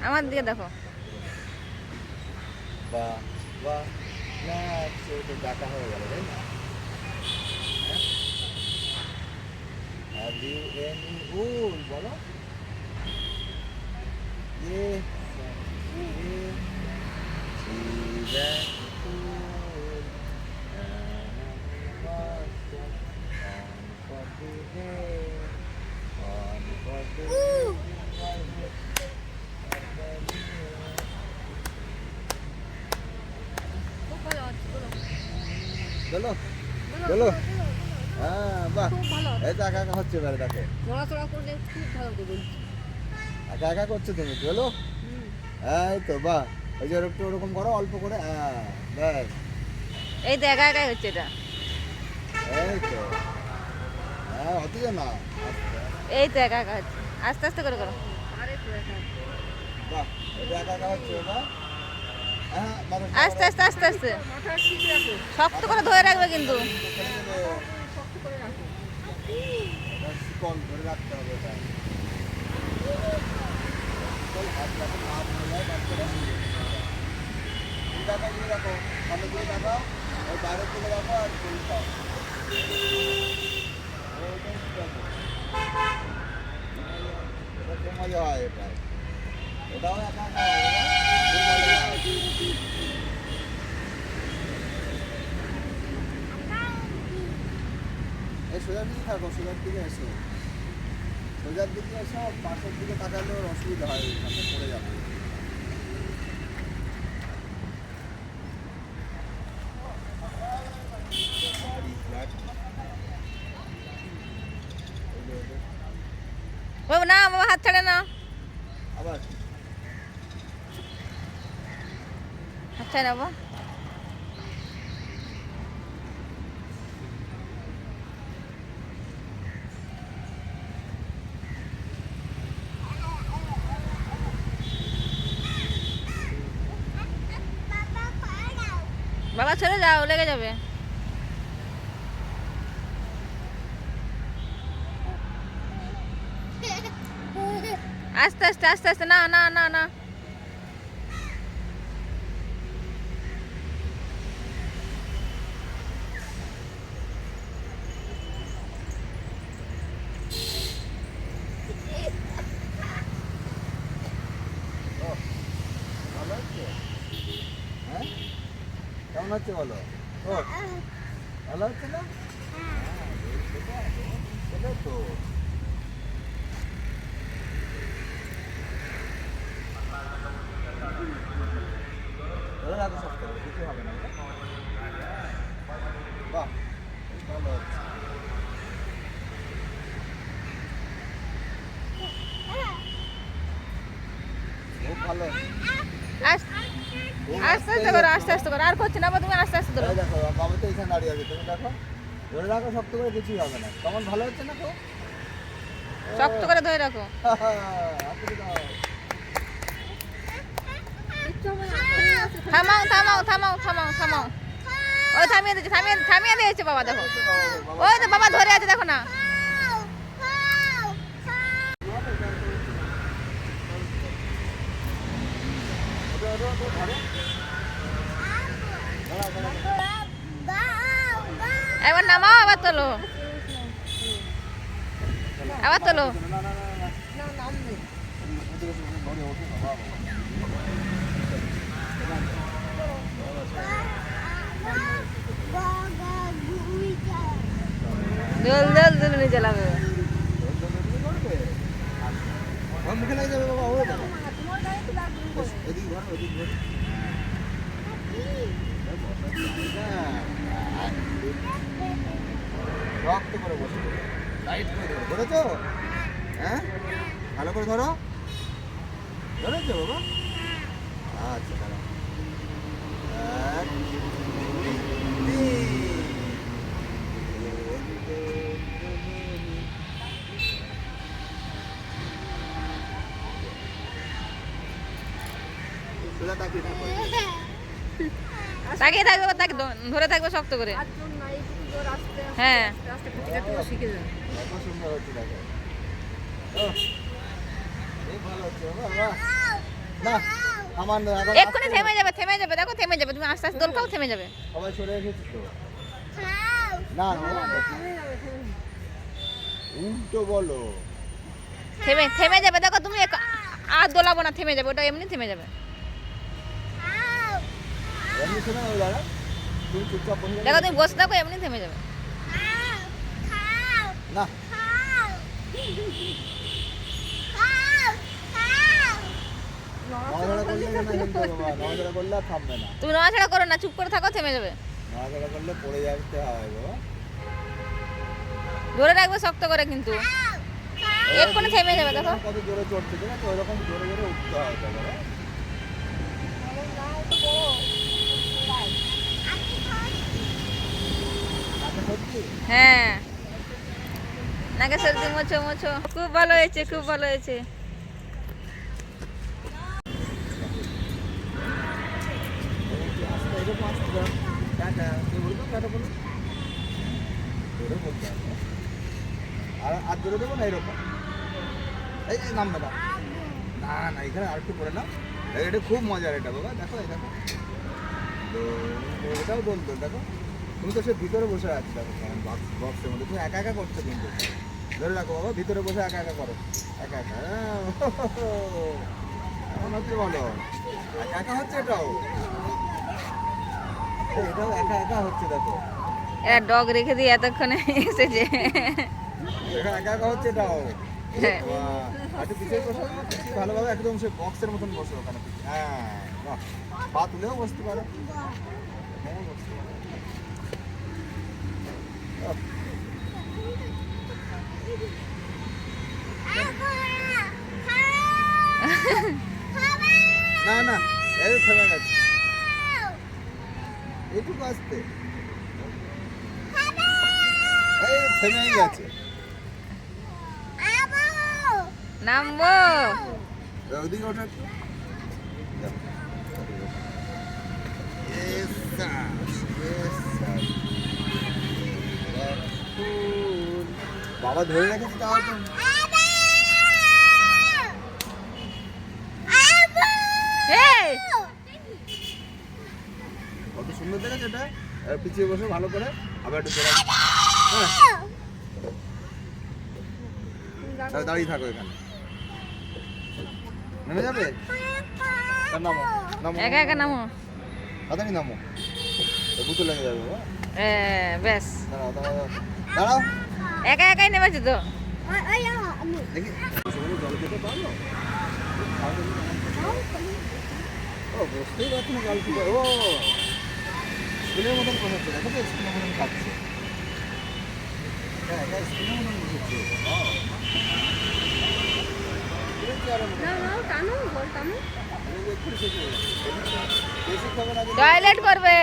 আমার দিকে দেখো। বাহ বাহ, না সে তো ডাকা হয়ে গেল তাই না? হ্যাভ ইউ এনি উল বলো? ইয়ে খুব ভালো হচ্ছে, বলো। চলো বলো, চলো। বলো, বলো, বলো। হ্যাঁ বাহ, খুব ভালো হচ্ছে। এই তো একা একা হচ্ছে এবারে দেখো, নড়াচড়া করলে খুব ভালো হতো বলছি। একা একা করছো তুমি, চলো। হুম। এই তো বাহ, ওই যে একটু ওরকম করো অল্প করে, হ্যাঁ ব্যাস, এই তো একা একাই হচ্ছে এটা। এই তো, হ্যাঁ হতে যা না, আস্তে। এই তো একা একা হচ্ছে, আস্তে আস্তে করে করো। বাহ, এটা একা একা হচ্ছে ওটা। হ্যাঁ মাথা আস্তে আস্তে আস্তে আস্তে শক্ত করে ধরে রাখবে কিন্তু। শিকল ধরে রাখতে হবে এটা। শিকল হাত যাতে না ভেঙে যায় বাচ্চারা। দেখো দিয়ে রাখো, সামনে দিয়ে রাখো, ওই বাইরের দিকে রাখো আর ফুল খাও। ওইটাই ঠিক আছে। এটা খুব মজা হয় এটা। এটাও একা একা হবে না? খুব মজা হয়। এই সোজার দিকে থাকো, সোজার দিকে এসো, সোজার দিকে এসো, পাশের দিকে তাকালে ওর অসুবিধা হয়, ওইখানে পড়ে যাবে। বাবা না, বাবা হাত ছাড়ে না, আবার হাত ছাড়ে না বাবা। বাবা ছেড়ে যাও, লেগে যাবে। আস্তে আস্তে আস্তে আস্তে, না না না না। ভালো হচ্ছে? হ্যাঁ কেমন হচ্ছে বলো? ও ভালো হচ্ছে না? হ্যাঁ, সেটাই তো। ধরে রাখো শক্ত করে, কিছু হবে না। বাহ, বেশ ভালো হচ্ছে। খুব ভালো। আস্তে আস্তে করো, আস্তে আস্তে করো, আর করছি না বাবা, তুমি আস্তে আস্তে ধরো। এই দেখো বাবা তো এখানে দাঁড়িয়ে আছে, তুমি দেখো ধরে রাখো শক্ত করে, কিছুই হবে না। কেমন ভালো হচ্ছে না তো? শক্ত করে ধরে রাখো। হাতে দাও। থামাও থামাও থামাও থামাও থামাও। ওই থামিয়ে দিয়েছে, থামিয়ে থামিয়ে দিয়েছে বাবা, দেখো। ওই তো বাবা ধরে আছে, দেখো না। এবার নামাও, আবার তোলো, আবার তোলো। জল জল জল নিয়ে চালাবে। মুখে লাগে যাবে বাবা, ওই দেখো এদিকে ঘর, ওদিকে ঘর। রক্ত করে বসে, টাইট করে ধরো, ধরেছো? হ্যাঁ ভালো করে ধরো, ধরেছো বাবা? আচ্ছা দাঁড়াও, 1 2 3 সোজা তাকিয়ে থাকো। তাকিয়ে থাকবে, তাকে ধরে থাকবে শক্ত করে। হ্যাঁ কত সুন্দর হচ্ছে দেখো। ও, খুব ভালো হচ্ছে বাবা, বাহ। না আমার না, এখন এক্ষুনি থেমে যাবে দেখো থেমে যাবে, তুমি আস্তে আস্তে দোল খাও থেমে যাবে। সবাই সরে এসেছে তো। না উল্টো বলো। থেমে যাবে দেখো তুমি আর দোলাবো না, থেমে যাবে, ওটা এমনি থেমে যাবে। এমনি শোনা ওই দাঁড়া, তুমি চুপচাপ বসে দেখো তুমি বসে থাকো, এমনি থেমে যাবে। না নড়াচড়া করলে না কিন্তু বাবা, নড়াচড়া করলে আর থামবে না। তুমি নড়াচড়া করো না, চুপ করে থাকো, থেমে যাবে। নড়াচড়া করলে পড়ে যাচ্ছে হয় বাবা। ধরে রাখবে শক্ত করে কিন্তু, এক্ষুনি থেমে যাবে দেখো। কত জোরে চড়ছে ঠিক আছে, ওইরকম জোরে জোরে উঠতে হয় তো বাবা। আচ্ছা, সত্যি হ্যাঁ, নাকে সর্দি মোছো মোছো, খুব ভালো হয়েছে, খুব ভালো হয়েছে। এরকম আসতে দাও। টাটা, তুমি বলবে টাটা বলো। জোরে বলতে হবে। আর জোরে দেবো না এরকম। এই নামবে না। না না, এখানে আর একটু করে নাও। এটা খুব মজার এটা বাবা, দেখো এই দেখো। তো এটাও দোল দোল দেখো। তুমি তো সে ভিতরে বসে আছো দেখো, বক্সের মধ্যে তুমি একা একা করছো কিন্তু। ধরে রাখো বাবা, ভিতরে বসে একা একা করো, একা একা। কেমন হচ্ছে বলো? একা একা হচ্ছে এটাও, এটাও একা একা হচ্ছে দেখো। এরা ডগ রেখে দিয়ে এতক্ষণে এসেছে। একা একা একা হচ্ছে এটাও। হ্যাঁ। বাহ, একটু পিছিয়ে বসো, পিছিয়ে ভালোভাবে একদম সে বক্সের মতন বসো ওখানে। হ্যাঁ, বাহ, পা তুলেও বসতে পারো। এখানেও বসতে পারো। বাহ। না না, এই তো থেমে গেছে, এইটুকু আসতে, এই তো থেমেই গেছে। নামবো। ওদিকে ওঠা একটু। Yes, sir. Yes, sir. Cool. বাবা ধরে রেখেছে তাও তো। এই, কত সুন্দর দেখেছে এটা। এবার পিছিয়ে বসে ভালো করে, আবার একটু জোরে। হ্যাঁ, দাঁড়িয়ে থাকো এখানে। নেমে যাবে? তা নামো, নামো। একা একা নামো। তাড়াতাড়ি নামো, বুতো লেগে যাবে বাবা। ব্যাস, দাঁড়াও দাঁড়াও দাঁড়াও, একা একাই নেমেছে তো। দেখি জল খেতে পারলো? ও বসতেই পারছি না, জল খেতে। ও স্কুলের মতন বসাচ্ছে, দেখো তো স্কুলের মতন খাচ্ছে। হ্যাঁ, এটা স্কুলের মতন বসেছে। টয়লেট করবে।